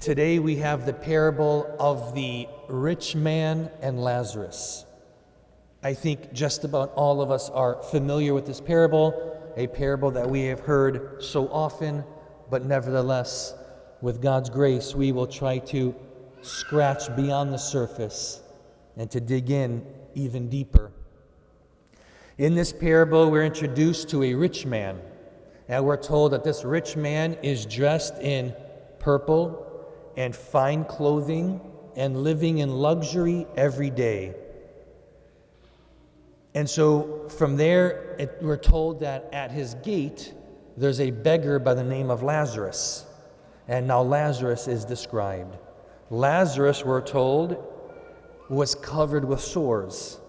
Today we have the parable of the rich man and Lazarus. I think just about all of us are familiar with this parable, a parable that we have heard so often, but nevertheless, with God's grace, we will try to scratch beyond the surface and to dig in even deeper. In this parable, we're introduced to a rich man, and we're told that this rich man is dressed in purple and fine clothing and living in luxury every day. And so from there, we're told that at his gate, there's a beggar by the name of Lazarus. And now Lazarus is described. Lazarus, we're told, was covered with sores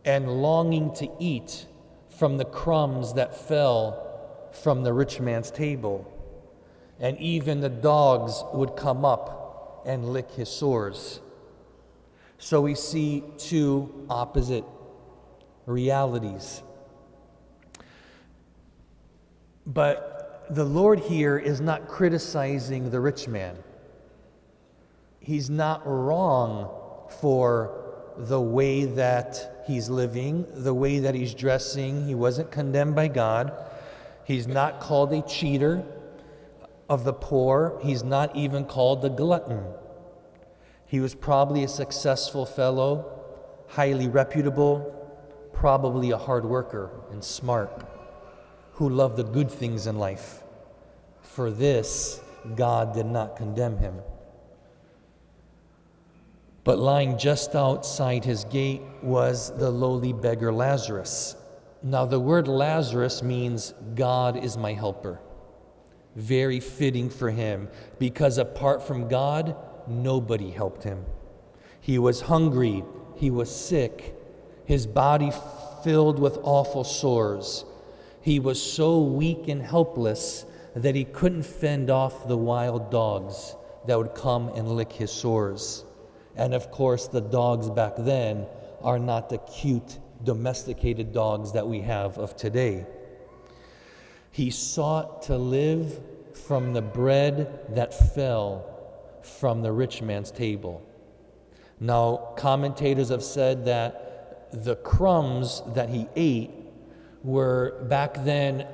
and longing to eat from the crumbs that fell from the rich man's table. And even the dogs would come up and lick his sores. So we see two opposite realities. But the Lord here is not criticizing the rich man. He's not wrong for the way that he's living, the way that he's dressing. He wasn't condemned by God. He's not called a cheater of the poor. He's not even called the glutton. He was probably a successful fellow, highly reputable, probably a hard worker and smart, who loved the good things in life. For this, God did not condemn him. But lying just outside his gate was the lowly beggar Lazarus. Now, the word Lazarus means God is my helper. Very fitting for him, because apart from God, nobody helped him. He was hungry, he was sick, his body filled with awful sores. He was so weak and helpless that he couldn't fend off the wild dogs that would come and lick his sores. And of course, the dogs back then are not the cute, domesticated dogs that we have of today. He sought to live from the bread that fell from the rich man's table. Now, commentators have said that the crumbs that he ate were, back then,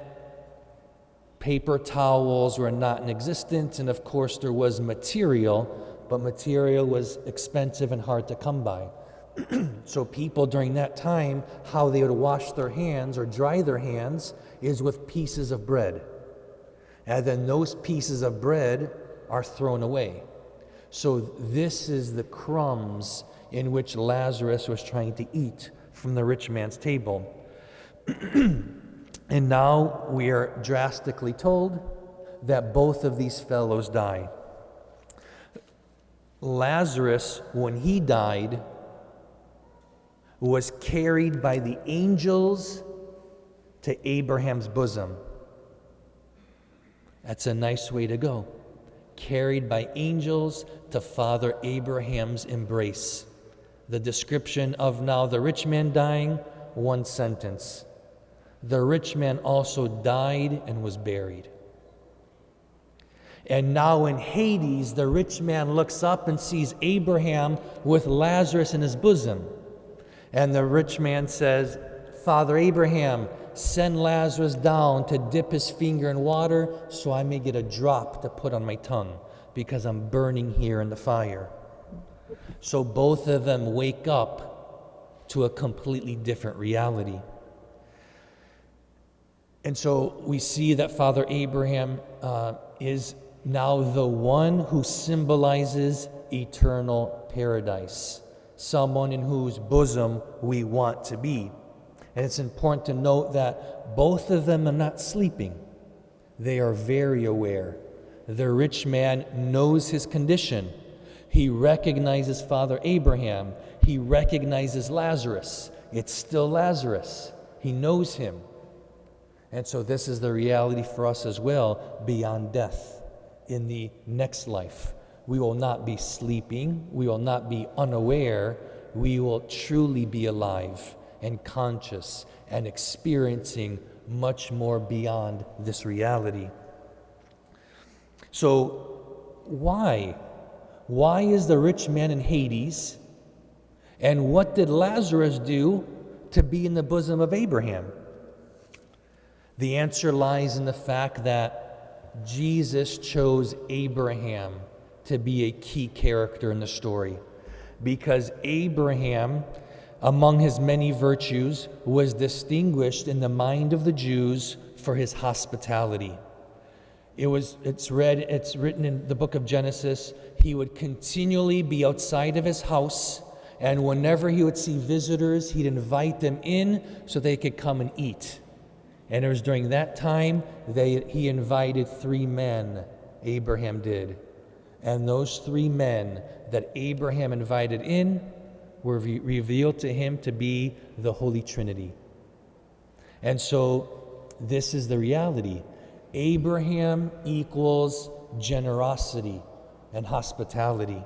paper towels were not in existence, and of course there was material, but material was expensive and hard to come by. So people during that time, how they would wash their hands or dry their hands is with pieces of bread. And then those pieces of bread are thrown away. So this is the crumbs in which Lazarus was trying to eat from the rich man's table. And now we are drastically told that both of these fellows die. Lazarus, when he died, was carried by the angels to Abraham's bosom. That's a nice way to go. Carried by angels to Father Abraham's embrace. The description of now the rich man dying, one sentence. The rich man also died and was buried. And now in Hades, the rich man looks up and sees Abraham with Lazarus in his bosom. And the rich man says, Father Abraham, send Lazarus down to dip his finger in water so I may get a drop to put on my tongue, because I'm burning here in the fire. So both of them wake up to a completely different reality. And so we see that Father Abraham is now the one who symbolizes eternal paradise, someone in whose bosom we want to be. And it's important to note that both of them are not sleeping. They are very aware. The rich man knows his condition. He recognizes Father Abraham. He recognizes Lazarus. It's still Lazarus. He knows him. And so this is the reality for us as well, beyond death, in the next life. We will not be sleeping. We will not be unaware. We will truly be alive and conscious and experiencing much more beyond this reality. So why? Why is the rich man in Hades? And what did Lazarus do to be in the bosom of Abraham? The answer lies in the fact that Jesus chose Abraham to be a key character in the story, because Abraham, among his many virtues, was distinguished in the mind of the Jews for his hospitality. It's written in the book of Genesis, he would continually be outside of his house, and whenever he would see visitors, he'd invite them in so they could come and eat. And it was during that time he invited 3 men, Abraham did. And those 3 men that Abraham invited in were revealed to him to be the Holy Trinity. And so this is the reality. Abraham equals generosity and hospitality.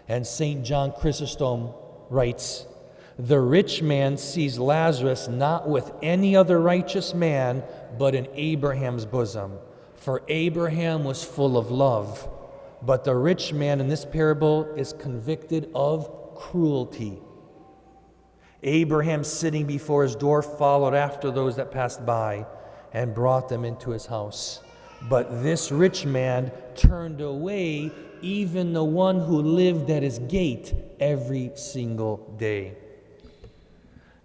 And St. John Chrysostom writes, "The rich man sees Lazarus not with any other righteous man, but in Abraham's bosom. For Abraham was full of love. But the rich man in this parable is convicted of cruelty. Abraham, sitting before his door, followed after those that passed by and brought them into his house. But this rich man turned away even the one who lived at his gate every single day."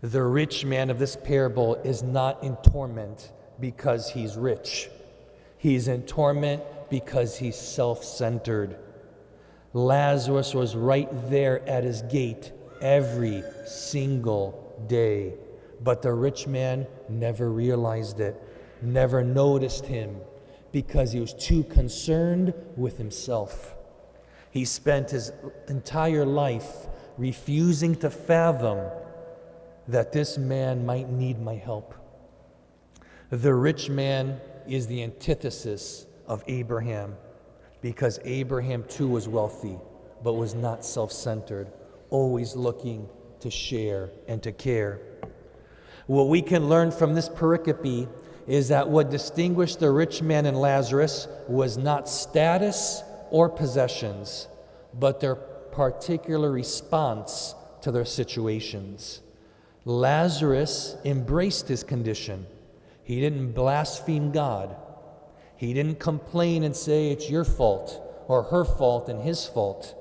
The rich man of this parable is not in torment because he's rich. He's in torment because he's self-centered. Lazarus was right there at his gate every single day, but the rich man never realized it, never noticed him, because he was too concerned with himself. He spent his entire life refusing to fathom that this man might need my help. The rich man is the antithesis of Abraham, because Abraham too was wealthy, but was not self-centered, always looking to share and to care. What we can learn from this pericope is that what distinguished the rich man and Lazarus was not status or possessions, but their particular response to their situations. Lazarus embraced his condition. He didn't blaspheme God. He didn't complain and say it's your fault or her fault and his fault.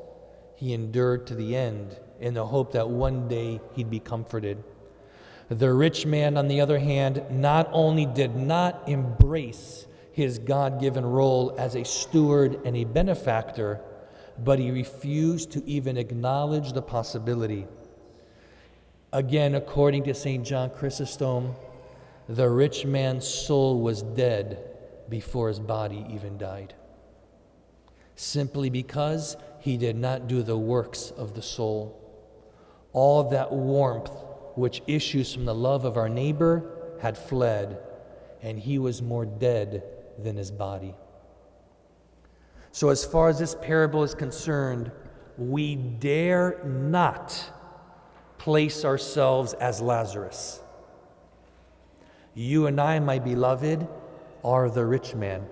He endured to the end in the hope that one day he'd be comforted. The rich man, on the other hand, not only did not embrace his God-given role as a steward and a benefactor, but he refused to even acknowledge the possibility. Again, according to St. John Chrysostom, the rich man's soul was dead before his body even died, simply because he did not do the works of the soul. All that warmth which issues from the love of our neighbor had fled, and he was more dead than his body. So as far as this parable is concerned, we dare not place ourselves as Lazarus. You and I, my beloved, are the rich man.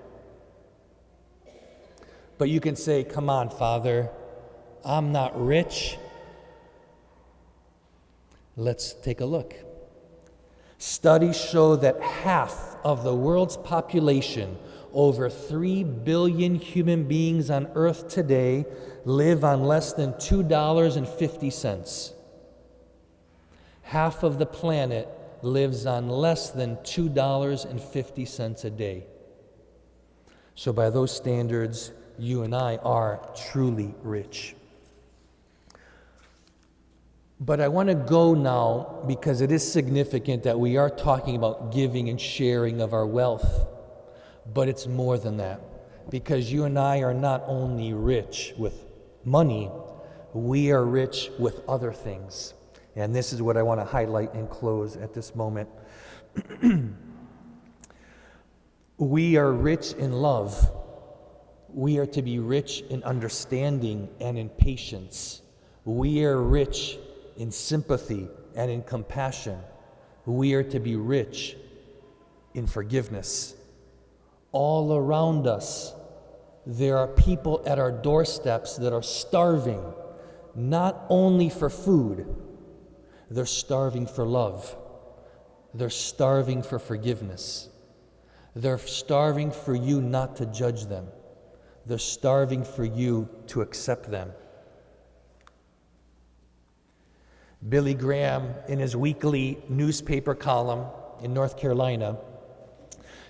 But you can say, come on, Father, I'm not rich. Let's take a look. Studies show that half of the world's population, over 3 billion human beings on earth today, live on less than $2.50. Half of the planet lives on less than $2.50 a day. So by those standards, you and I are truly rich. But I want to go now, because it is significant that we are talking about giving and sharing of our wealth. But it's more than that, because you and I are not only rich with money, we are rich with other things. And this is what I want to highlight and close at this moment. We are rich in love. We are to be rich in understanding and in patience. We are rich in sympathy and in compassion. We are to be rich in forgiveness. All around us, There are people at our doorsteps that are starving, not only for food, they're starving for love. They're starving for forgiveness. They're starving for you not to judge them. They're starving for you to accept them. Billy Graham, in his weekly newspaper column in North Carolina,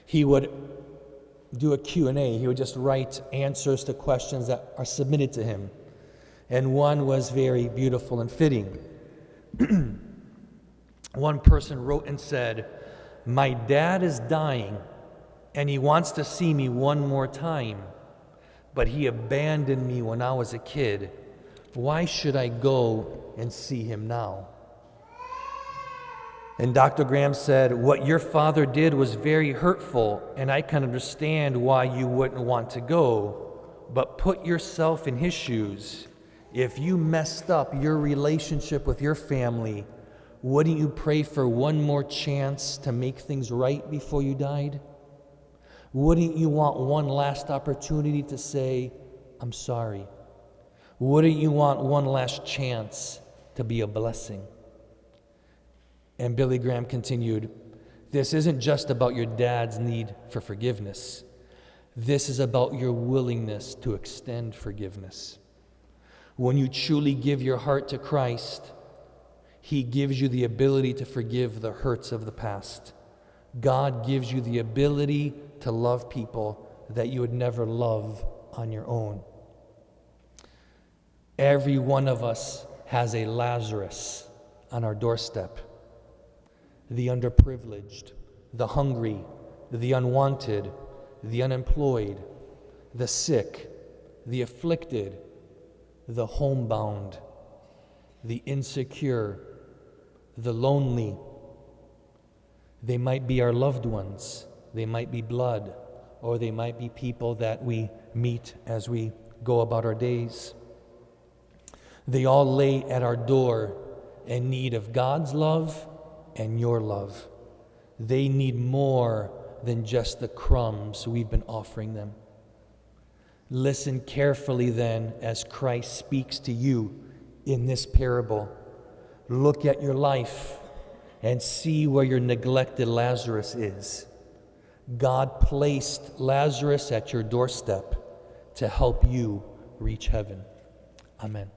he would do a Q&A. He would just write answers to questions that are submitted to him. And one was very beautiful and fitting. One person wrote and said, "My dad is dying and he wants to see me one more time, but he abandoned me when I was a kid. Why should I go and see him now?" And Dr. Graham said, "What your father did was very hurtful, and I can understand why you wouldn't want to go, but put yourself in his shoes. If you messed up your relationship with your family, wouldn't you pray for one more chance to make things right before you died? Wouldn't you want one last opportunity to say, 'I'm sorry'? Wouldn't you want one last chance to be a blessing?" And Billy Graham continued, "This isn't just about your dad's need for forgiveness. This is about your willingness to extend forgiveness. When you truly give your heart to Christ, He gives you the ability to forgive the hurts of the past. God gives you the ability to love people that you would never love on your own." Every one of us has a Lazarus on our doorstep. The underprivileged, the hungry, the unwanted, the unemployed, the sick, the afflicted, the homebound, the insecure, the lonely. They might be our loved ones, they might be blood, or they might be people that we meet as we go about our days. They all lay at our door in need of God's love and your love. They need more than just the crumbs we've been offering them. Listen carefully then as Christ speaks to you in this parable. Look at your life and see where your neglected Lazarus is. God placed Lazarus at your doorstep to help you reach heaven. Amen.